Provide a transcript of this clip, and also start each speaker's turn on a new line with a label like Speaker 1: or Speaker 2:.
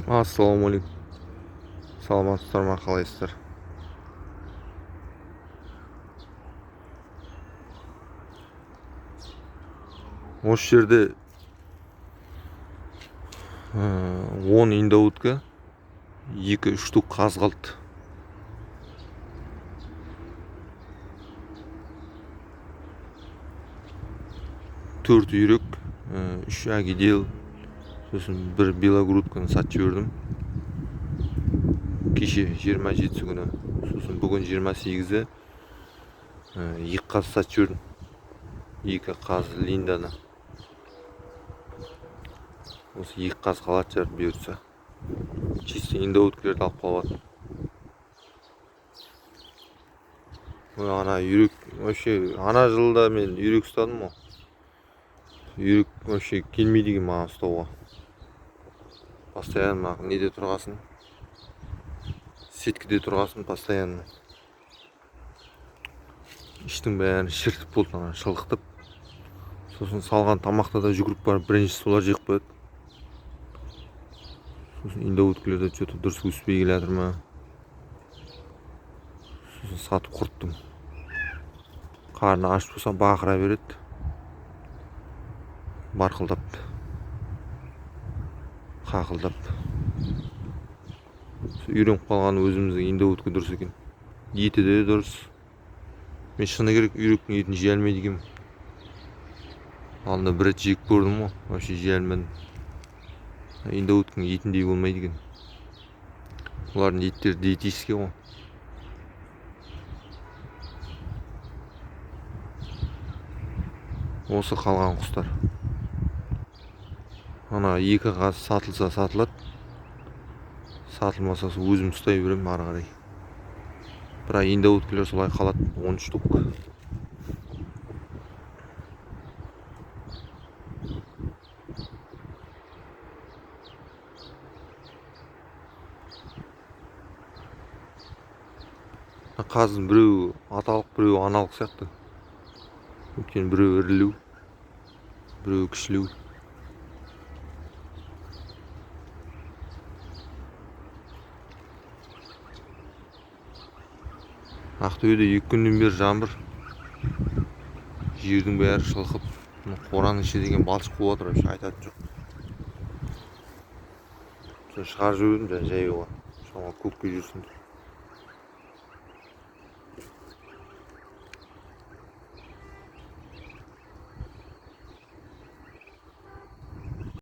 Speaker 1: Ассалаумағалейкум. Саламатсыздар ма, қалайсыздар? Осы жерде 10 индаутка 2-3 штук қаз қалды. Төрт үйрек, 3 агидел, сосын бір белогрудканы сатып жібердім. Кеше 27 күні, сосын бүгін 28-і 2 қаз сатып жібердім. 2 қаз линданы. Осы 2 қаз қалады жар бұйыртса. Чисто индауткілерді алып қалады. Ана үйрек, вообще ана жылда мен үйрек ұстадым ғой. Үйрек вообще келмейді екен маған ұстауға. Постоянно неде тұрғасын, сеткіде тұрғасын постоянно. Іштің бәрін шіртіп болды, шылықтып. Сосын салған тамақта да жүгіріп барып бірінші солар жеп қояды. Сосын индауткілерді что-то дұрыс өспей келе жатыр ма. Сосын сатып құрттым. Қарны аш болса бақыра береді. Барқылдап, қақылдап. Үйреніп қалған өзіміздің индаутка дұрыс екен. Еті де дұрыс. Мен шыны керек үйректің етін жей алмайды екенмін. Алдында бір рет жеп көрдім ғой, вообще жей алмадым. Индаутканың етіндей болмайды екен. Олардың еттері диетический ғой. Осы қалған құстар. Ана 2 қаз сатылса сатылады. Сатылмаса өзім ұстай беремін ары қарай. Бірақ индауткілер солай қалады, 10 штук. Қаздың біреуі аталық, біреуі аналық сияқты. Өйткені біреуі ірілеу, біреуі кішілеу. Ақтөбеде 2 күннен бері жаңбыр. Жердің бәрі шылқып, қораның іші деген балшық болып жатыр, айтатын жоқ. Шығарып жібердім жайуға. Шама көкке жүрсін.